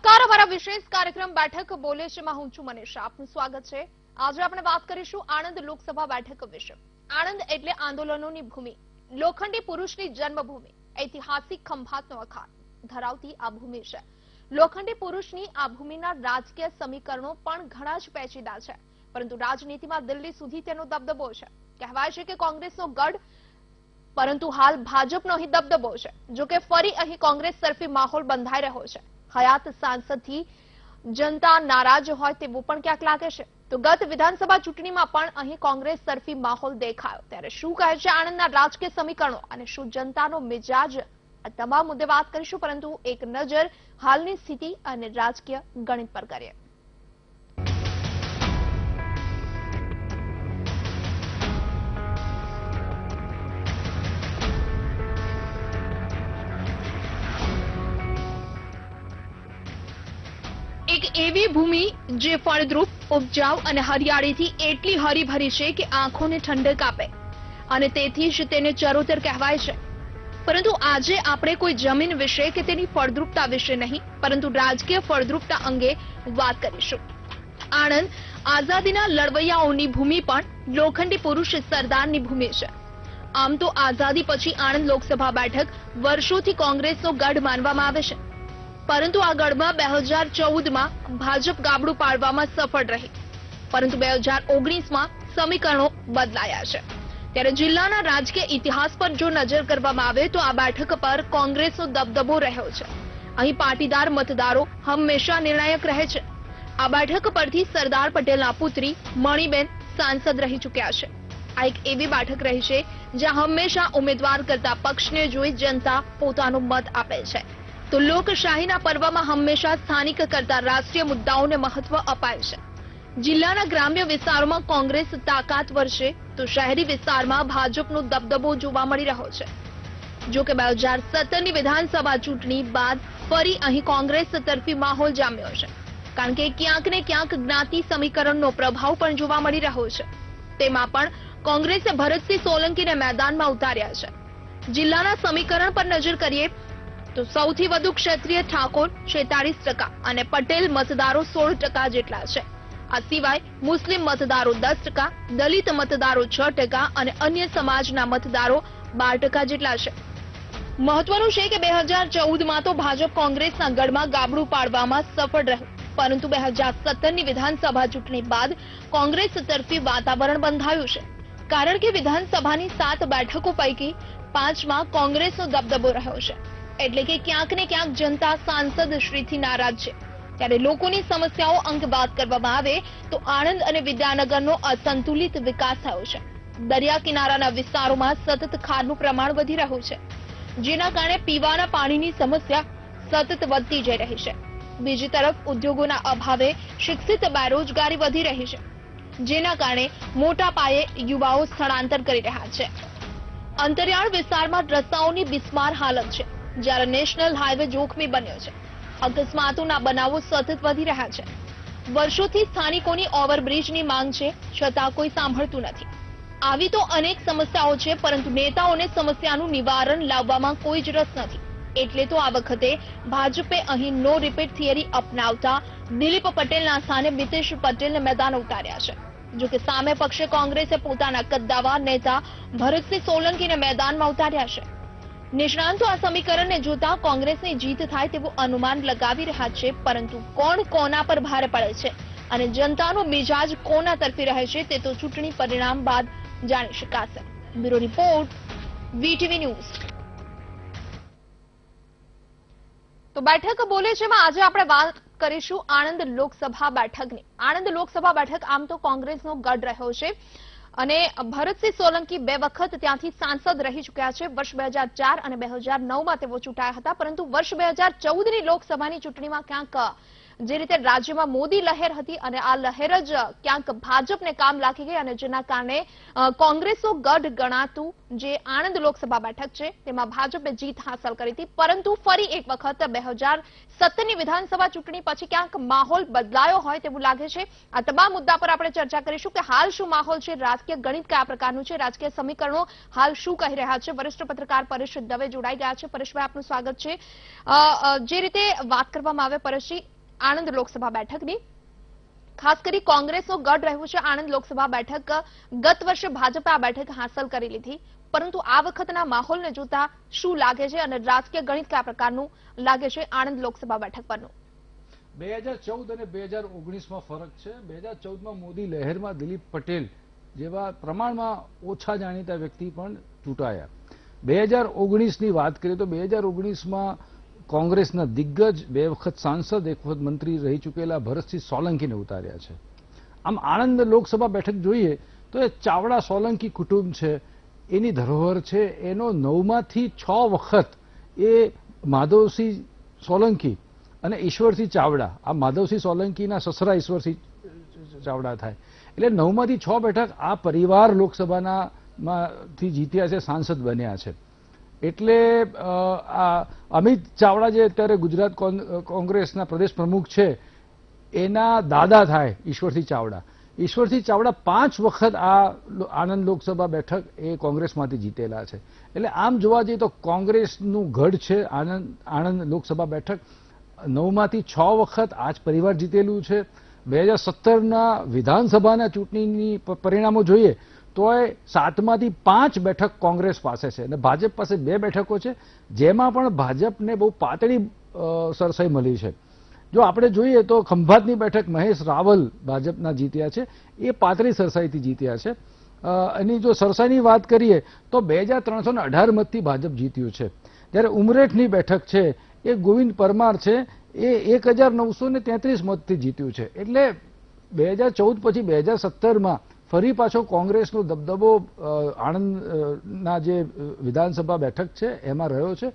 નમસ્કાર, અમારા વિશેષ કાર્યક્રમ બેઠક બોલે છે માં હું છું મનીષા. આપનું સ્વાગત છે. આજે આપણે વાત કરીશું આણંદ લોકસભા બેઠક વિશે. આણંદ એટલે આંદોલનોની ભૂમિ, લોખંડી પુરુષની જન્મભૂમિ, ઐતિહાસિક ખંભાતનો અખાત ધરાવતી આ ભૂમિ છે. લોખંડી પુરુષની આ ભૂમિના રાજકીય સમીકરણો પણ ઘણા જ પેચીદા છે, પરંતુ રાજનીતિમાં દિલ્હી સુધી તેનો દબદબો છે. કહેવાય છે કે કોંગ્રેસનો ગઢ, પરંતુ હાલ ભાજપનો અહીં દબદબો છે. જોકે ફરી અહીં કોંગ્રેસ તરફી માહોલ બંધાઈ રહ્યો છે. હયાત સાંસદથી જનતા નારાજ હોય તેવું પણ ક્યાંક લાગે છે. તો ગત વિધાનસભા ચૂંટણીમાં પણ અહીં કોંગ્રેસ તરફી માહોલ દેખાયો. ત્યારે શું કહે છે આણંદના રાજકીય સમીકરણો અને શું જનતાનો મિજાજ, આ તમામ મુદ્દે વાત કરીશું, પરંતુ એક નજર હાલની સ્થિતિ અને રાજકીય ગણિત પર કરીએ. એક એવી ભૂમિ જે ફળદ્રુપ, ઉપજાઉ અને હરિયાળીથી એટલી હરીભરી છે કે આંખોને ઠંડક આપે, અને તેથી જ તેને ચરોતર કહેવાય છે. પરંતુ આજે આપણે કોઈ જમીન વિશે કે તેની ફળદ્રુપતા વિશે નહીં, પરંતુ રાજકીય ફળદ્રુપતા અંગે વાત કરીશું. આણંદ આઝાદીના લડવૈયાઓની ભૂમિ પણ લોખંડી પુરુષ સરદારની ભૂમિ છે. આમ તો આઝાદી પછી આણંદ લોકસભા બેઠક વર્ષોથી કોંગ્રેસનો ગઢ માનવામાં આવે છે, પરંતુ આ ગઢમાં 2014માં ભાજપ ગાબડું પાડવામાં સફળ રહી. પરંતુ 2019માં સમીકરણો બદલાયા છે. ત્યારે જિલ્લાના રાજકીય ઇતિહાસ પર જો નજર કરવામાં આવે તો આ બેઠક પર કોંગ્રેસનો દબદબો રહ્યો છે. અહીં પાટીદાર મતદારો હંમેશા નિર્ણાયક રહે છે. આ બેઠક પરથી સરદાર પટેલના પુત્રી મણિબેન સાંસદ રહી ચૂક્યા છે. આ એક એવી બેઠક રહી છે જ્યાં હંમેશા ઉમેદવાર કરતા પક્ષને જોઈ જનતા પોતાનો મત આપે છે. તો લોકશાહીના પર્વમાં હંમેશા સ્થાનિક કરતા રાષ્ટ્રીય મુદ્દાઓને મહત્વ અપાય છે. જિલ્લાના ગ્રામ્ય વિસ્તારોમાં કોંગ્રેસ તાકાતવર છે, તો શહેરી વિસ્તારમાં ભાજપનો દબદબો જોવા મળી રહ્યો છે. જો કે 2017ની વિધાનસભા ચૂંટણી બાદ ફરી અહીં કોંગ્રેસ તરફી માહોલ જામ્યો છે, કારણ કે ક્યાંક ને ક્યાંક જ્ઞાતિ સમીકરણનો પ્રભાવ પણ જોવા મળી રહ્યો છે. તેમાં પણ કોંગ્રેસે ભરતસિંહ સોલંકીને મેદાનમાં ઉતાર્યા છે. જિલ્લાના સમીકરણ પર નજર કરીએ તો સૌથી વધુ ક્ષત્રિય ઠાકોર 46% અને પટેલ મતદારો 16% જેટલા છે. આ સિવાય મુસ્લિમ મતદારો 10%, દલિત મતદારો 6% અને અન્ય સમાજના મતદારો 12% જેટલા છે. મહત્વનું છે કે 2014માં તો ભાજપ કોંગ્રેસના ગઢમાં ગાબડું પાડવામાં સફળ રહ્યું, પરંતુ 2017ની વિધાનસભા ચૂંટણી બાદ કોંગ્રેસ તરફી વાતાવરણ બંધાયું છે, કારણ કે વિધાનસભાની 7 બેઠકો પૈકી 5માં કોંગ્રેસનો દબદબો રહ્યો છે. એટલે કે ક્યાંક ને ક્યાંક જનતા સાંસદ શ્રીથી નારાજ છે. ત્યારે લોકોની સમસ્યાઓ અંગે વાત કરવામાં આવે તો આણંદ અને વિદ્યાનગરનો અસંતુલિત વિકાસ થયો છે. દરિયા કિનારાના વિસ્તારોમાં સતત ખારનું પ્રમાણ વધી રહ્યું છે, જેના કારણે પીવાના પાણીની સમસ્યા સતત વધતી જઈ રહી છે. બીજી તરફ ઉદ્યોગોના અભાવે શિક્ષિત બેરોજગારી વધી રહી છે, જેના કારણે મોટા પાયે યુવાઓ સ્થળાંતર કરી રહ્યા છે. અંતરિયાળ વિસ્તારમાં રસ્તાઓની બિસ્માર હાલત છે, જ્યારે નેશનલ હાઈવે જોખમી બન્યો છે. અકસ્માતોના બનાવો સતત વધી રહ્યા છે. વર્ષોથી સ્થાનિકોની ઓવરબ્રિજની માંગ છે, છતાં કોઈ સાંભળતું નથી. આવી તો અનેક સમસ્યાઓ છે, પરંતુ નેતાઓને સમસ્યાનું નિવારણ લાવવામાં કોઈ જ રસ નથી. એટલે તો આ વખતે ભાજપે અહીં નો રિપીટ થિયરી અપનાવતા દિલીપ પટેલના સ્થાને મિતેશ પટેલને મેદાન ઉતાર્યા છે. જોકે સામે પક્ષે કોંગ્રેસે પોતાના કદ્દાવર નેતા ભરતસિંહ સોલંકીને મેદાનમાં ઉતાર્યા છે. નિષ્ણાંતો આ સમીકરણને જોતા કોંગ્રેસની જીત થાય તેવું અનુમાન લગાવી રહ્યા છે, પરંતુ કોણ કોના પર ભારે પડે છે અને જનતાનો મિજાજ કોના તરફી રહે છે તે તો ચૂંટણી પરિણામ બાદ જાણી શકાશે. Bureau report, VTV news. તો બેઠક બોલે છે માં આજે આપણે વાત કરીશું આણંદ લોકસભા બેઠકની. આણંદ લોકસભા બેઠક આમ તો કોંગ્રેસનો ગઢ રહ્યો છે, અને ભરતસિંહ સોલંકી 2 વખત ત્યાંથી સાંસદ રહી ચૂક્યા છે. વર્ષ 2004 અને 2009માં તેઓ ચૂંટાયા હતા, પરંતુ વર્ષ 2014ની લોકસભાની ચૂંટણીમાં ક્યાંક જે રીતે રાજ્યમાં મોદી લહેર હતી અને આ લહેર જ ક્યાંક ભાજપને કામ લાગી ગઈ અને જેના કારણે કોંગ્રેસો ગઢ ગણાતું જે આણંદ લોકસભા બેઠક છે તેમાં ભાજપે જીત હાંસલ કરી હતી, પરંતુ ફરી એક વખત 2017ની વિધાનસભા ચૂંટણી પછી ક્યાંક માહોલ બદલાયો હોય તેવું લાગે છે। આ તમામ મુદ્દા પર આપણે ચર્ચા કરીશું કે હાલ શું માહોલ છે, રાજકીય ગણિત કયા પ્રકારનું છે, રાજકીય સમીકરણો હાલ શું કહી રહ્યા છે। વરિષ્ઠ પત્રકાર પરેશ દવે જોડાઈ ગયા છે। પરેશભાઈ, આપનું સ્વાગત છે। જે રીતે વાત કરવામાં આવે પરેશજી, આણંદ લોકસભા બેઠકની ખાસ કરી કોંગ્રેસનો ગઢ રહ્યું છે આણંદ લોકસભા બેઠક। ગત વર્ષે ભાજપે આ બેઠક હાંસલ કરી લીધી, પરંતુ આ વખતના માહોલને જોતા શું લાગે છે અને રાજકીય ગણિત કયા પ્રકારનું લાગે છે આણંદ લોકસભા બેઠક પરનું? 2014 અને 2019માં ફરક છે। 2014માં મોદી લહેરમાં દિલીપ પટેલ જેવા પ્રમાણમાં ઓછા જાણીતા વ્યક્તિ પણ ચૂંટાયા। 2019ની વાત કરીએ તો 2019માં કોંગ્રેસના દિગ્ગજ, 2 વખત સાંસદ, 1 વખત મંત્રી રહી ચૂકેલા ભરતસિંહ સોલંકીને ઉતાર્યા છે। આમ આણંદ લોકસભા બેઠક જોઈએ તો એ ચાવડા સોલંકી કુટુંબ છે, એની ધરોહર છે। એનો 9માંથી 6 વખત એ માધવસિંહ સોલંકી અને ઈશ્વરસિંહ ચાવડા, આ માધવસિંહ સોલંકીના સસરા ઈશ્વરસિંહ ચાવડા થાય, એટલે 9માંથી 6 બેઠક આ પરિવાર લોકસભાના માંથી જીત્યા છે, સાંસદ બન્યા છે। એટલે આ અમિત ચાવડા જે અત્યારે ગુજરાત કોંગ્રેસના પ્રદેશ પ્રમુખ છે એના દાદા થાય ઈશ્વરસિંહ ચાવડા। ઈશ્વરસિંહ ચાવડા 5 વખત આ આણંદ લોકસભા બેઠક એ કોંગ્રેસમાંથી જીતેલા છે। એટલે આમ જોવા જઈએ તો કોંગ્રેસનું ગઢ છે આણંદ લોકસભા બેઠક। 9માંથી 6 વખત આજ પરિવાર જીતેલું છે। 2017ના વિધાનસભાના ચૂંટણીની પરિણામો જોઈએ તો 7માંથી 5 બેઠક કોંગ્રેસ પાસે છે અને ભાજપ પાસે 2 બેઠકો છે, જેમાં પણ ભાજપને બહુ પાતળી સરસાઈ મળી છે। જો આપણે જોઈએ તો ખંભાતની બેઠક મહેશ રાવલ ભાજપના જીત્યા છે, એ પાતળી સરસાઈથી જીત્યા છે। એની જો સરસાઈની વાત કરીએ તો 2318 મતથી ભાજપ જીત્યું છે, જ્યારે ઉમરેઠની બેઠક છે એ ગોવિંદ પરમાર છે, એ 1933 મતથી જીત્યું છે। એટલે 2014 પછી 2017માં ફરી પાછો કોંગ્રેસનો દબદબો આણંદના જે વિધાનસભા બેઠક છે એમાં રહ્યો છે।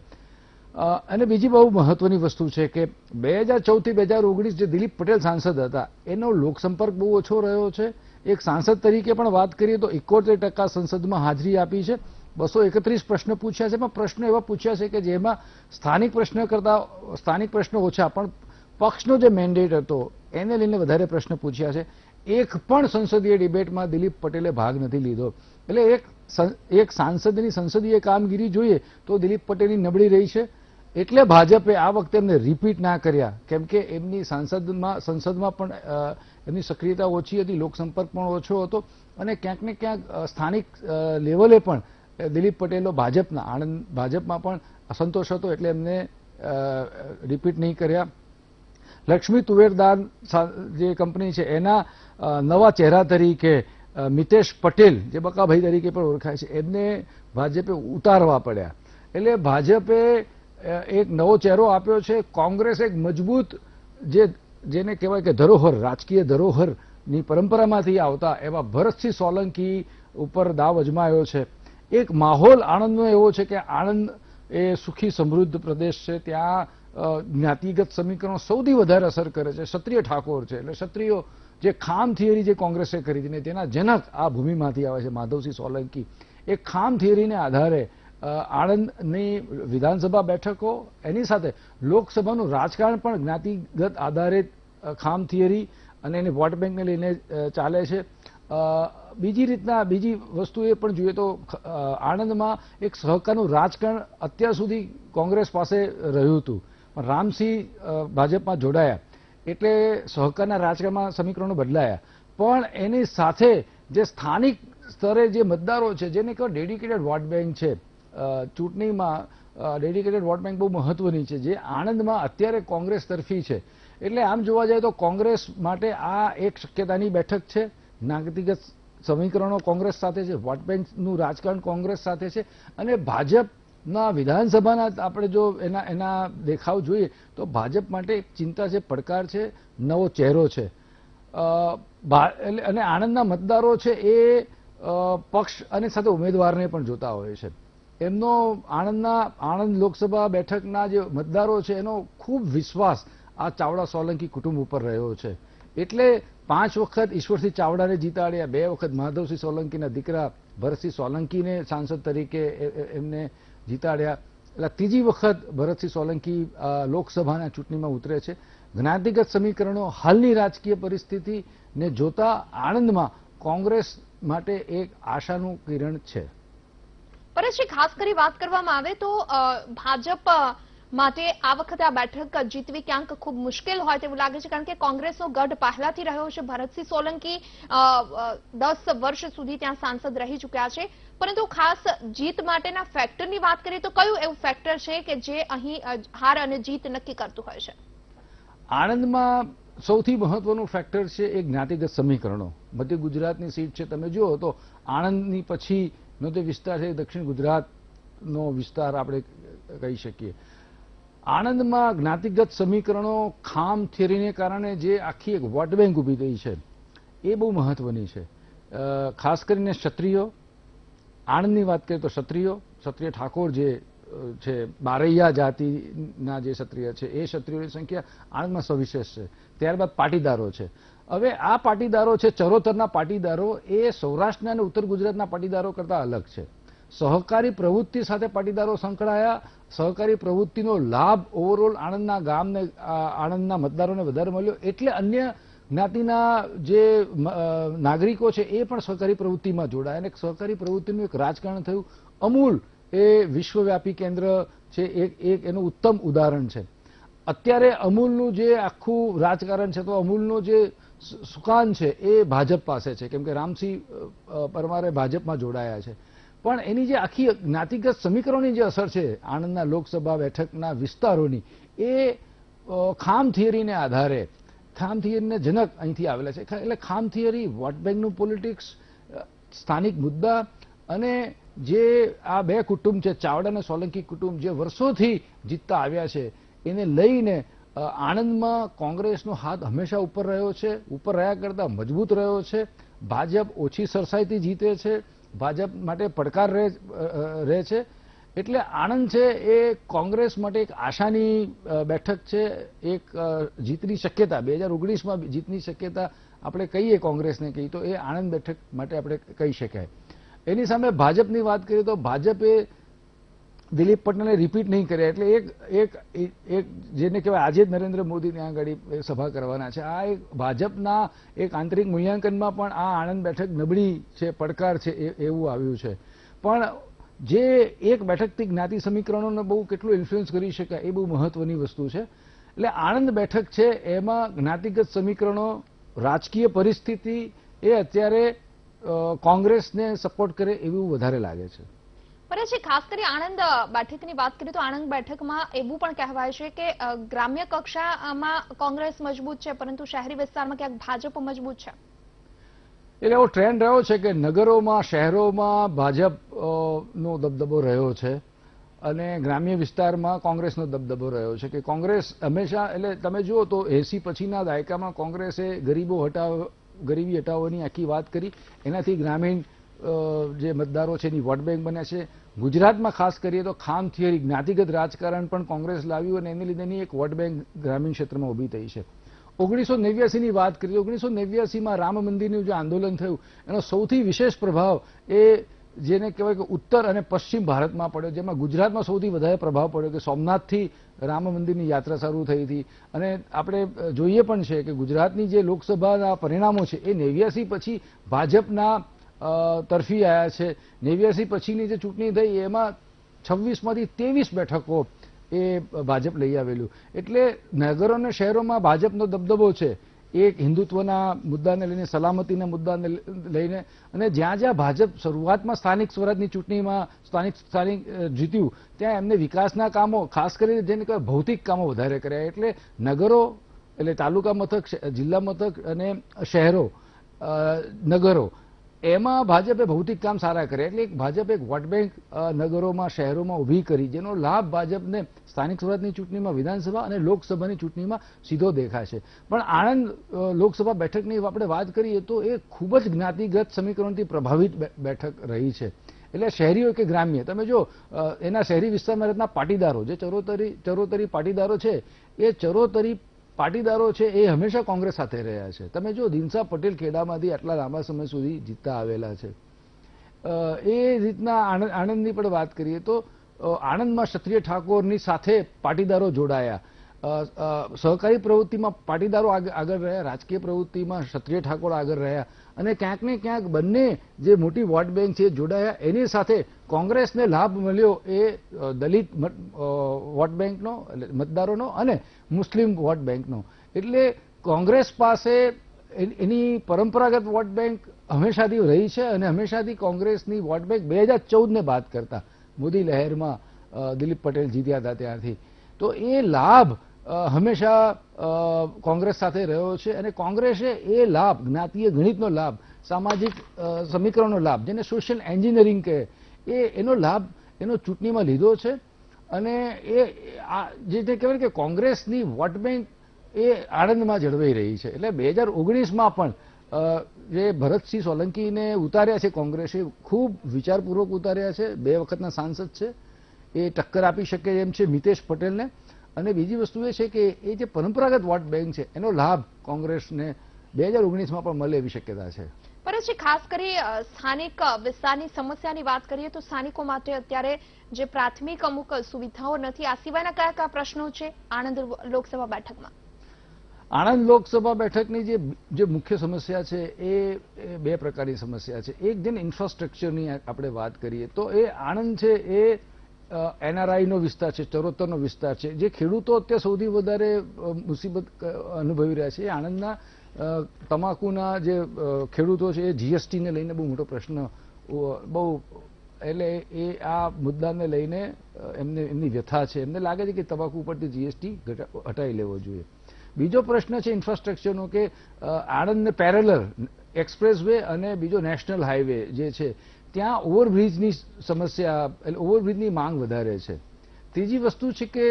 અને બીજી બહુ મહત્વની વસ્તુ છે કે 2014થી 2019 જે દિલીપ પટેલ સાંસદ હતા એનો લોકસંપર્ક બહુ ઓછો રહ્યો છે। એક સાંસદ તરીકે પણ વાત કરીએ તો 71% સંસદમાં હાજરી આપી છે, 231 પ્રશ્ન પૂછ્યા છે, પણ પ્રશ્નો એવા પૂછ્યા છે કે જેમાં સ્થાનિક પ્રશ્નો ઓછા, પણ પક્ષનો જે મેન્ડેટ હતો એને લઈને વધારે પ્રશ્ન પૂછ્યા છે। એક પણ સંસદીય ડિબેટમાં દિલીપ પટેલે ભાગ નથી લીધો। એટલે એક સાંસદની સંસદીય કામગીરી જોઈએ તો દિલીપ પટેલની નબળી રહી છે। એટલે ભાજપે આ વખતે એમને રિપીટ ના કર્યા, કેમ કે એમની સંસદમાં પણ એમની સક્રિયતા ઓછી હતી, લોકસંપર્ક પણ ઓછો હતો અને ક્યાંક ને ક્યાંક સ્થાનિક લેવલે પણ દિલીપ પટેલનો આણંદ ભાજપમાં પણ અસંતોષ હતો, એટલે એમને રિપીટ નહીં કર્યા। લક્ષ્મી તુવેરદાર જે કંપની છે એના નવા ચહેરા તરીકે મિતેશ પટેલ, જે બકાભાઈ તરીકે પણ ઓળખાય છે, એમને ભાજપે ઉતારવા પડ્યા। એટલે ભાજપે એક નવો ચહેરો આપ્યો છે। કોંગ્રેસ એક મજબૂત જેને કહેવાય કે ધરોહર, રાજકીય ધરોહરની પરંપરામાંથી આવતા એવા ભરતસિંહ સોલંકી ઉપર દાવ અજમાયો છે। એક માહોલ આણંદનો એવો છે કે આણંદ એ સુખી સમૃદ્ધ પ્રદેશ છે, ત્યાં જ્ઞાતિગત સમીકરણો સૌથી વધારે અસર કરે છે। ક્ષત્રિય ઠાકોર છે, એટલે ક્ષત્રિયો જે ખામ થિયરી જે કોંગ્રેસે કરી હતી ને તેના જનક આ ભૂમિમાંથી આવે છે માધવસિંહ સોલંકી। એ ખામ થિયરીને આધારે આણંદની વિધાનસભા બેઠકો, એની સાથે લોકસભાનું રાજકારણ પણ જ્ઞાતિગત આધારિત ખામ થિયરી અને એની વોટ બેંકને લઈને ચાલે છે। બીજી વસ્તુ એ પણ જોઈએ તો આણંદમાં એક સહકારનું રાજકારણ અત્યાર સુધી કોંગ્રેસ પાસે રહ્યું હતું, પણ રામસિંહ ભાજપમાં જોડાયા એટલે સહકારના રાજકારણમાં સમીકરણો બદલાયા। પણ એની સાથે જે સ્થાનિક સ્તરે જે મતદારો છે, જેને કહેવાય ડેડિકેટેડ વોટ બેંક છે, ચૂંટણીમાં ડેડિકેટેડ વોટ બેંક બહુ મહત્વની છે, જે આણંદમાં અત્યારે કોંગ્રેસ તરફી છે। એટલે આમ જોવા જાય તો કોંગ્રેસ માટે આ એક શક્યતાની બેઠક છે। જ્ઞાતિગત સમીકરણો કોંગ્રેસ સાથે છે, વોટ બેંકનું રાજકારણ કોંગ્રેસ સાથે છે, અને ભાજપના વિધાનસભાના આપણે જો એના દેખાવ જોઈએ તો ભાજપ માટે એક ચિંતા છે, પડકાર છે, નવો ચહેરો છે। અને આણંદના મતદારો છે એ પક્ષ અને સાથે ઉમેદવારને પણ જોતા હોય છે। એમનો આણંદ લોકસભા બેઠકના જે મતદારો છે એનો ખૂબ વિશ્વાસ આ ચાવડા સોલંકી કુટુંબ ઉપર રહ્યો છે. એટલે 5 વખત ઈશ્વરસિંહ ચાવડાને જીતાડ્યા, 2 વખત માધવસિંહ સોલંકીના દીકરા ભરતસિંહ સોલંકીને સાંસદ તરીકે એમને જીતાડ્યા. એટલે ત્રીજી વખત ભરતસિંહ સોલંકી લોકસભાના ચૂંટણીમાં ઉતરે છે. જ્ઞાતિગત સમીકરણો, હાલની રાજકીય પરિસ્થિતિને જોતા આણંદમાં કોંગ્રેસ માટે એક આશાનું કિરણ છે. પરેશજી, ખાસ કરી વાત કરવામાં આવે તો ભાજપ માટે આ વખતે આ બેઠક જીતવી ક્યાંક ખૂબ મુશ્કેલ હોય તેવું લાગે છે, કારણ કે કોંગ્રેસનો ગઢ પહેલાથી રહ્યો છે. ભરતસિંહ સોલંકી 10 વર્ષ સુધી ત્યાં સાંસદ રહી ચૂક્યા છે. પરંતુ ખાસ જીત માટેના ફેક્ટરની વાત કરીએ તો કયું એવું ફેક્ટર છે કે જે અહીં હાર અને જીત નક્કી કરતું હોય છે? આણંદમાં સૌથી મહત્વનું ફેક્ટર છે એ જ્ઞાતિગત સમીકરણો. મધ્ય ગુજરાતની સીટ છે, તમે જુઓ તો આણંદની પછીનો જે વિસ્તાર છે દક્ષિણ ગુજરાતનો વિસ્તાર આપણે કહી શકીએ. આણંદમાં જ્ઞાતિગત સમીકરણો, ખામ થિયરીને કારણે જે આખી એક વોટ બેંક ઊભી થઈ છે એ બહુ મહત્વની છે. ખાસ કરીને ક્ષત્રિયો, આણંદની વાત કરીએ તો ક્ષત્રિય ઠાકોર જે છે, બારૈયા જાતિના જે ક્ષત્રિય છે એ ક્ષત્રિયોની સંખ્યા આણંદમાં સવિશેષ છે. ત્યારબાદ પાટીદારો છે. હવે આ પાટીદારો છે, ચરોતરના પાટીદારો, એ સૌરાષ્ટ્રના અને ઉત્તર ગુજરાતના પાટીદારો કરતા અલગ છે. સહકારી પ્રવૃત્તિ સાથે પાટીદારો સંકળાયા. સહકારી પ્રવૃત્તિનો લાભ ઓવરઓલ આણંદના ગામને, આણંદના મતદારોને વધારે મળ્યો. એટલે અન્ય જ્ઞાતિના જે નાગરિકો છે એ પણ સહકારી પ્રવૃત્તિમાં જોડાયા અને સહકારી પ્રવૃત્તિનું એક રાજકારણ થયું. અમૂલ એ વિશ્વવ્યાપી કેન્દ્ર છે, એક એનું ઉત્તમ ઉદાહરણ છે. અત્યારે અમૂલનું જે આખું રાજકારણ છે, તો અમૂલનો જે સુકાન છે એ ભાજપ પાસે છે, કેમ કે રામસિંહ પરમારે ભાજપમાં જોડાયા છે. પણ એની જે આખી જ્ઞાતિગત સમીકરણોની જે અસર છે આણંદના લોકસભા બેઠકના વિસ્તારોની, એ ખામ થિયરીને આધારે, ખામ થિયરીને જનક અહીંથી આવેલા છે. એટલે ખામ થિયરી, વોટ બેંકનું પોલિટિક્સ, સ્થાનિક મુદ્દા અને જે આ બે કુટુંબ છે, ચાવડા અને સોલંકી કુટુંબ, જે વર્ષોથી જીતતા આવ્યા છે, એને લઈને આણંદમાં કોંગ્રેસનો હાથ હંમેશા ઉપર રહ્યો છે. ઉપર રહ્યા કરતા મજબૂત રહ્યો છે. ભાજપ ઓછી સરસાઈથી જીતે છે. ભાજપ માટે પડકાર રહે છે. એટલે આણંદ છે એ કોંગ્રેસ માટે એક આશાની બેઠક છે. એક જીતની શક્યતા, 2019માં જીતની શક્યતા આપણે કહીએ કોંગ્રેસને કહીએ તો એ આણંદ બેઠક માટે આપણે કહી શકાય. એની સામે ભાજપની વાત કરીએ તો ભાજપે દિલીપ પટેલને રિપીટ નહીં કર્યા. એટલે એક જેને કહેવાય, આજે જ નરેન્દ્ર મોદી ત્યાં આગળ સભા કરવાના છે. આ એક ભાજપના એક આંતરિક મૂલ્યાંકનમાં પણ આ આણંદ બેઠક નબળી છે, પડકાર છે એવું આવ્યું છે. પણ જે એક બેઠકથી જ્ઞાતિ સમીકરણોને બહુ કેટલું ઇન્ફ્લુઅન્સ કરી શકાય એ બહુ મહત્વની વસ્તુ છે. એટલે આણંદ બેઠક છે એમાં જ્ઞાતિગત સમીકરણો, રાજકીય પરિસ્થિતિ એ અત્યારે કોંગ્રેસને સપોર્ટ કરે એવું વધારે લાગે છે. પરેશજી, ખાસ કરી આણંદ બેઠકની વાત કરીએ તો આણંદ બેઠકમાં એવું પણ કહેવાય છે કે ગ્રામ્ય કક્ષામાં કોંગ્રેસ મજબૂત છે, પરંતુ શહેરી વિસ્તારમાં ક્યાંક ભાજપ મજબૂત છે. એટલે એવો ટ્રેન્ડ રહ્યો છે કે નગરોમાં, શહેરોમાં ભાજપનો દબદબો રહ્યો છે અને ગ્રામ્ય વિસ્તારમાં કોંગ્રેસનો દબદબો રહ્યો છે. કે કોંગ્રેસ હંમેશા, એટલે તમે જુઓ તો 80 પછીના દાયકામાં કોંગ્રેસે ગરીબી હટાવવાની આખી વાત કરી. એનાથી ગ્રામીણ જે મતદારો છે એની વોટ બેંક બને છે. ગુજરાતમાં ખાસ કરીએ તો ખામ થિયરી, જ્ઞાતિગત રાજકારણ પણ કોંગ્રેસ લાવ્યું અને એને લીધેની એક વોટ બેંક ગ્રામીણ ક્ષેત્રમાં ઊભી થઈ છે. 1989ની વાત કરીએ, 1989માં રામ મંદિરનું જે આંદોલન થયું એનો સૌથી વિશેષ પ્રભાવ એ જેને કહેવાય કે ઉત્તર અને પશ્ચિમ ભારતમાં પડ્યો, જેમાં ગુજરાતમાં સૌથી વધારે પ્રભાવ પડ્યો કે સોમનાથથી રામ મંદિરની યાત્રા શરૂ થઈ હતી. અને આપણે જોઈએ પણ છે કે ગુજરાતની જે લોકસભાના પરિણામો છે એ 89 પછી ભાજપના તરફી આવ્યા છે. 89 પછીની જે ચૂંટણી થઈ એમાં 26માંથી 23 બેઠકો એ ભાજપ લઈ આવેલું. એટલે નગરો અને શહેરોમાં ભાજપનો દબદબો છે. એક હિન્દુત્વના મુદ્દાને લઈને, સલામતીના મુદ્દાને લઈને, અને જ્યાં જ્યાં ભાજપ શરૂઆતમાં સ્થાનિક સ્વરાજની ચૂંટણીમાં સ્થાનિક જીત્યું ત્યાં એમને વિકાસના કામો, ખાસ કરીને જેને કહેવાય ભૌતિક કામો વધારે કર્યા. એટલે નગરો, એટલે તાલુકા મથક, જિલ્લા મથક અને શહેરો, નગરો, એમાં ભાજપે ભૌતિક કામ સારા કર્યા. એટલે ભાજપે એક વોટ બેંક નગરોમાં, શહેરોમાં ઊભી કરી, જેનો લાભ ભાજપને સ્થાનિક સ્વરાજની ચૂંટણીમાં, વિધાનસભા અને લોકસભાની ચૂંટણીમાં સીધો દેખાય છે. પણ આણંદ લોકસભા બેઠકની આપણે વાત કરીએ તો એ ખૂબ જ જ્ઞાતિગત સમીકરણથી પ્રભાવિત બેઠક રહી છે. એટલે શહેરીઓ કે ગ્રામ્ય, તમે જો એના શહેરી વિસ્તારમાં રહેતા પાટીદારો, જે ચરોતરી પાટીદારો છે, એ ચરોતરી પાટીદારો છે એ હંમેશા કોંગ્રેસ સાથે રહ્યા છે. તમે જો દિનસા પટેલ ખેડામાંથી આટલા લાંબા સમય સુધી જીતતા આવેલા છે. એ રીતના આણંદની પણ વાત કરીએ તો આણંદમાં ક્ષત્રિય ઠાકોરની સાથે પાટીદારો જોડાયા. સહકારી પ્રવૃત્તિમાં પાટીદારો આગળ રહ્યા, રાજકીય પ્રવૃત્તિમાં ક્ષત્રિય ઠાકોર આગળ રહ્યા અને ક્યાંક ને ક્યાંક બંને જે મોટી વોટ બેંક છે જોડાયા. એની સાથે કોંગ્રેસને લાભ મળ્યો એ દલિત વોટ બેંકનો, મતદારોનો અને મુસ્લિમ વોટ બેંકનો. એટલે કોંગ્રેસ પાસે એની પરંપરાગત વોટ બેંક હંમેશાથી રહી છે અને હંમેશાથી કોંગ્રેસની વોટ બેંક 2014ને બાદ કરતા મોદી લહેરમાં દિલીપ પટેલ જીત્યા હતા ત્યારથી તો એ લાભ હંમેશા કોંગ્રેસ સાથે રહ્યો છે અને કોંગ્રેસે એ લાભ, જ્ઞાતીય ગણિતનો લાભ, સામાજિક સમીકરણનો લાભ, જેને સોશિયલ એન્જિનિયરિંગ કહે, એનો લાભ એનો ચૂંટણીમાં લીધો છે. અને એ જે કહેવાય કે કોંગ્રેસની વોટ બેંક એ આણંદમાં જળવાઈ રહી છે. એટલે 2019માં પણ જે ભરતસિંહ સોલંકીને ઉતાર્યા છે કોંગ્રેસે, ખૂબ વિચારપૂર્વક ઉતાર્યા છે. 2 વખતના સાંસદ છે, એ ટક્કર આપી શકે એમ છે મિતેશ પટેલને. અને બીજી વસ્તુ એ છે કે એ જે પરંપરાગત વોટ બેંક છે એનો લાભ કોંગ્રેસને 2019માં પણ મળે એવી શક્યતા છે. પરંતુ ખાસ કરી સ્થાનિક વિસ્તારની સમસ્યાની વાત કરીએ તો સ્થાનિકો માટે અત્યારે જે પ્રાથમિક અમુક સુવિધાઓ નથી, આ સિવાયના કયા કયા પ્રશ્નો છે આણંદ લોકસભા બેઠકમાં? આણંદ લોકસભા બેઠકની જે મુખ્ય સમસ્યા છે એ 2 પ્રકારની સમસ્યા છે. એક જેને ઇન્ફ્રાસ્ટ્રક્ચરની આપણે વાત કરીએ તો એ આણંદ છે એ એનઆરઆઈનો વિસ્તાર છે, ચરોતરનો વિસ્તાર છે. જે ખેડૂતો અત્યારે સૌથી વધારે મુસીબત અનુભવી રહ્યા છે એ આણંદના તમાકુના જે ખેડૂતો છે એ જીએસટીને લઈને બહુ મોટો પ્રશ્ન, બહુ એટલે એ આ મુદ્દાને લઈને એમની વ્યથા છે. એમને લાગે છે કે તમાકુ ઉપરથી જીએસટી હટાવી લેવો જોઈએ. બીજો પ્રશ્ન છે ઇન્ફ્રાસ્ટ્રક્ચરનો કે આણંદને પેરેલલ એક્સપ્રેસ વે અને બીજો નેશનલ હાઈવે જે છે ત્યાં ઓવરબ્રિજની સમસ્યા, એટલે ઓવરબ્રિજની માંગ વધારે છે. ત્રીજી વસ્તુ છે કે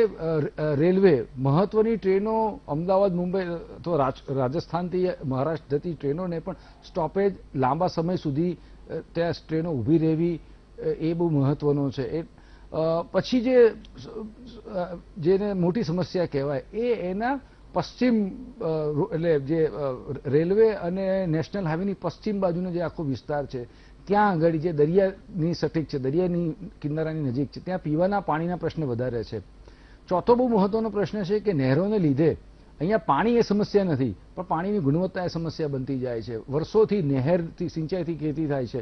રેલવે, મહત્વની ટ્રેનો અમદાવાદ, મુંબઈ અથવા રાજસ્થાનથી મહારાષ્ટ્ર જતી ટ્રેનોને પણ સ્ટોપેજ લાંબા સમય સુધી ત્યાં ટ્રેનો ઊભી રહેવી એ બહુ મહત્વનો છે. પછી જેને મોટી સમસ્યા કહેવાય એના પશ્ચિમ, એટલે જે રેલવે અને નેશનલ હાઈવેની પશ્ચિમ બાજુનો જે આખો વિસ્તાર છે ત્યાં આગળ જે દરિયાની સટીક છે, દરિયાની કિનારાની નજીક છે, ત્યાં પીવાના પાણીના પ્રશ્ન વધારે છે. ચોથો બહુ મહત્વનો પ્રશ્ન છે કે નહેરોને લીધે અહીંયા પાણી એ સમસ્યા નથી પણ પાણીની ગુણવત્તા એ સમસ્યા બનતી જાય છે. વર્ષોથી નહેરથી સિંચાઈથી ખેતી થાય છે,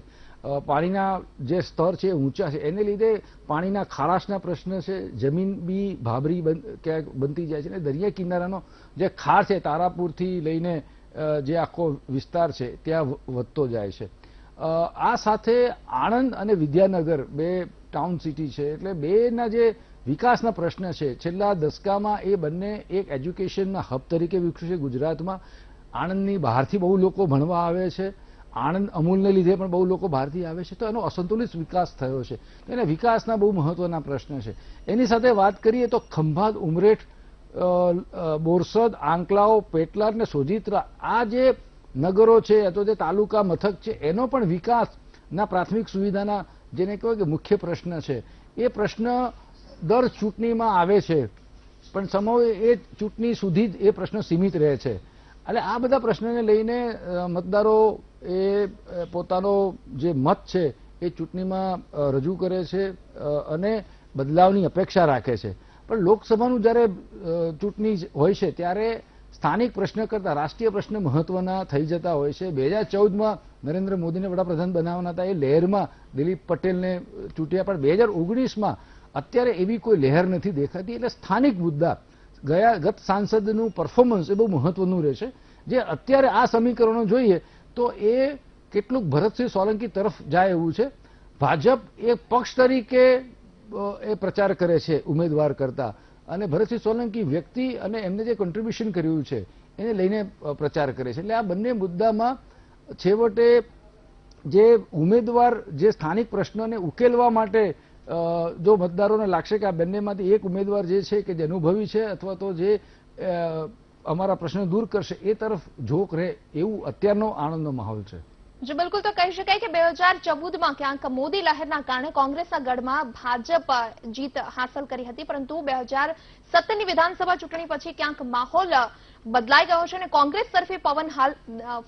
પાણીના જે સ્તર છે એ ઊંચા છે, એને લીધે પાણીના ખારાશના પ્રશ્ન છે, જમીન બી ભાબરી ક્યાંક બનતી જાય છે અને દરિયા કિનારાનો જે ખાર છે તારાપુરથી લઈને જે આખો વિસ્તાર છે ત્યાં વધતો જાય છે. આ સાથે આણંદ અને વિદ્યાનગર 2 ટાઉન સિટી છે એટલે બેના જે વિકાસના પ્રશ્ન છે છેલ્લા દશકામાં એ બંને એક એજ્યુકેશનના હબ તરીકે વિકસ્યું છે ગુજરાતમાં. આણંદની બહારથી બહુ લોકો ભણવા આવે છે, આણંદ અમૂલને લીધે પણ બહુ લોકો બહારથી આવે છે, તો એનો અસંતુલિત વિકાસ થયો છે. એને વિકાસના બહુ મહત્વના પ્રશ્ન છે. એની સાથે વાત કરીએ તો ખંભાત, ઉમરેઠ, બોરસદ, આંકલાવ, પેટલાદ અને સોજિત્રા આ જે નગરો છે અથવા જે તાલુકા મથક છે એનો પણ વિકાસના પ્રાથમિક સુવિધાના જેને કહેવાય કે મુખ્ય પ્રશ્ન છે. એ પ્રશ્ન દર ચૂંટણીમાં આવે છે પણ સમય એ ચૂંટણી સુધી જ એ પ્રશ્ન સીમિત રહે છે. એટલે આ બધા પ્રશ્નોને લઈને મતદારો એ પોતાનો જે મત છે એ ચૂંટણીમાં રજૂ કરે છે અને બદલાવની અપેક્ષા રાખે છે. પણ લોકસભાનું જ્યારે ચૂંટણી હોય છે ત્યારે સ્થાનિક પ્રશ્ન કરતા રાષ્ટ્રીય પ્રશ્ન મહત્વના થઈ જતા હોય છે. 2014માં નરેન્દ્ર મોદીને વડાપ્રધાન બનાવવાના હતા, એ લહેરમાં દિલીપ પટેલને ચૂંટ્યા, પણ 2019માં અત્યારે એવી કોઈ લહેર નથી દેખાતી. એટલે સ્થાનિક મુદ્દા, ગત સાંસદનું પરફોર્મન્સ એ બહુ મહત્વનું રહેશે. જે અત્યારે આ સમીકરણો જોઈએ તો એ કેટલુંક ભરતસિંહ સોલંકી તરફ જાય એવું છે. ભાજપ એક પક્ષ તરીકે એ પ્રચાર કરે છે ઉમેદવાર કરતા, અને ભરતસિંહ સોલંકી વ્યક્તિ અને એમને જે કોન્ટ્રીબ્યુશન કર્યું છે એને લઈને પ્રચાર કરે છે. એટલે આ બંને મુદ્દામાં છેવટે જે ઉમેદવાર જે સ્થાનિક પ્રશ્નોને ઉકેલવા માટે જો મતદારોને લાગશે કે આ બંનેમાંથી એક ઉમેદવાર જે છે કે જે અનુભવી છે અથવા તો જે અમારા પ્રશ્નો દૂર કરશે એ તરફ ઝોક રહે એવું અત્યારનો આણંદનો માહોલ છે. જી બિલકુલ, તો કહી શકાય કે 2014માં ક્યાંક મોદી લહેરના કારણે કોંગ્રેસના ગઢમાં ભાજપ જીત હાંસલ કરી હતી, પરંતુ 2017ની વિધાનસભા ચૂંટણી પછી ક્યાંક માહોલ બદલાઈ ગયો છે અને કોંગ્રેસ તરફી પવન હાલ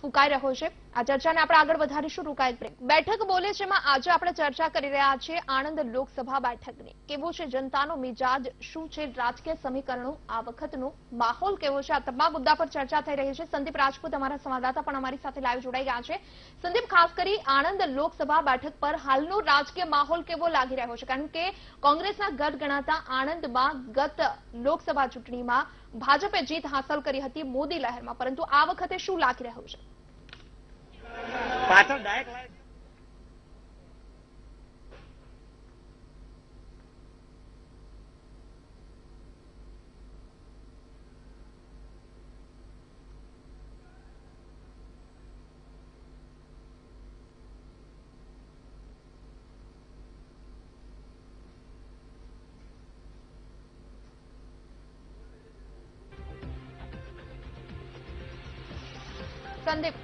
ફૂંકાઈ રહ્યો છે. આ ચર્ચાને આપણે આગળ વધારીશું. રોકાયેલ બ્રેક. બેઠક બોલે છે માં આજે આપણે ચર્ચા કરી રહ્યા છીએ આણંદ લોકસભા બેઠકની. કેવો છે જનતાનો મિજાજ, શું છે રાજકીય સમીકરણો, આ વખતનો માહોલ કેવો છે, આ તમામ મુદ્દા પર ચર્ચા થઈ રહી છે. સંદીપ રાજપૂત અમારા સંવાદદાતા પણ અમારી સાથે લાઈવ જોડાઈ ગયા છે. સંદીપ, ખાસ કરી આણંદ લોકસભા બેઠક પર હાલનો રાજકીય માહોલ કેવો લાગી રહ્યો છે? કારણ કે કોંગ્રેસના ગઢ ગણાતા આણંદમાં ગત લોકસભા ચૂંટણીમાં ભાજપે જીત હાંસલ કરી હતી મોદી લહેરમાં, પરંતુ આ વખતે શું લાગી રહ્યું છે? પાછળ ડાયરેક્ટ લાઈન સંદીપ,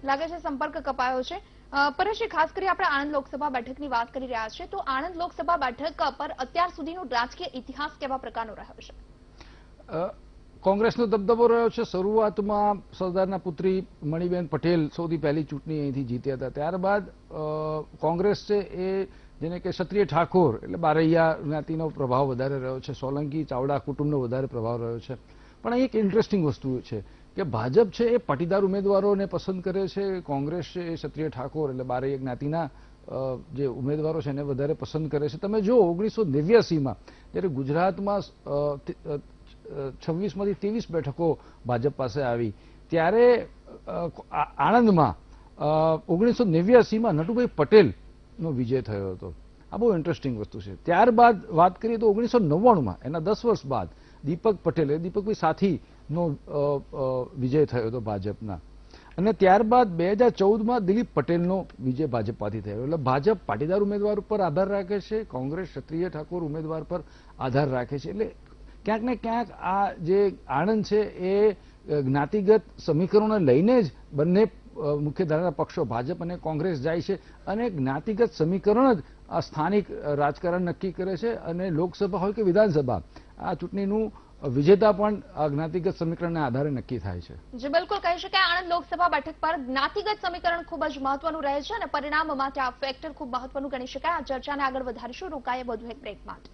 લાગે છે સંપર્ક કપાયો છે. પરેશજી, ખાસ કરી આપણે આણંદ લોકસભા બેઠકની વાત કરી રહ્યા છીએ, તો આણંદ લોકસભા બેઠક પર અત્યાર સુધીનો રાજકીય ઇતિહાસ કેવા પ્રકારનો રહ્યો છે? કોંગ્રેસનો દબદબો રહ્યો છે. શરૂઆતમાં સરદારના પુત્રી મણિબેન પટેલ સૌથી પહેલી ચૂંટણી અહીંથી જીત્યા હતા. ત્યારબાદ કોંગ્રેસ છે એ જેને કે ક્ષત્રિય ઠાકોર એટલે બારૈયા જ્ઞાતિનો પ્રભાવ વધારે રહ્યો છે. સોલંકી ચાવડા કુટુંબનો વધારે પ્રભાવ રહ્યો છે. પણ અહીં એક ઇન્ટરેસ્ટિંગ વસ્તુ છે કે ભાજપ છે એ પાટીદાર ઉમેદવારોને પસંદ કરે છે, કોંગ્રેસ છે એ ક્ષત્રિય ઠાકોર એટલે બારૈયા જ્ઞાતિના જે ઉમેદવારો છે એને વધારે પસંદ કરે છે. તમે જો 1989માં જ્યારે ગુજરાતમાં 26માંથી 23 બેઠકો ભાજપ પાસે આવી ત્યારે આણંદમાં 1989માં નટુભાઈ પટેલનો વિજય થયો હતો. આ બહુ ઇન્ટરેસ્ટિંગ વસ્તુ છે. ત્યારબાદ વાત કરીએ તો 1999માં એના 10 વર્ષ બાદ દીપક પટેલ, દીપકભાઈ સાથીનો વિજય થયો હતો ભાજપના. અને ત્યારબાદ 2014માં દિલીપ પટેલનો વિજય ભાજપમાંથી થયો. એટલે ભાજપ પાટીદાર ઉમેદવાર પર આધાર રાખે છે, કોંગ્રેસ ક્ષત્રિય ઠાકોર ઉમેદવાર પર આધાર રાખે છે. એટલે ક્યાંક ને ક્યાંક આ જે આણંદ છે એ જ્ઞાતિગત સમીકરણોને લઈને જ બંને મુખ્યધારાના પક્ષો ભાજપ અને કોંગ્રેસ જાય છે અને જ્ઞાતિગત સમીકરણ જ આ સ્થાનિક રાજકારણ નક્કી કરે છે. અને લોકસભા હોય કે વિધાનસભા, આ ચૂંટણીનું વિજેતા પણ આ જ્ઞાતિગત સમીકરણના આધારે નક્કી થાય છે. જે બિલકુલ કહી શકાય, આણંદ લોકસભા બેઠક પર જ્ઞાતિગત સમીકરણ ખૂબ જ મહત્વનું રહે છે અને પરિણામ માટે આ ફેક્ટર ખૂબ મહત્વનું ગણી શકાય. આ ચર્ચાને આગળ વધારીશું. રોકાઈએ વધુ એક બ્રેક માટે.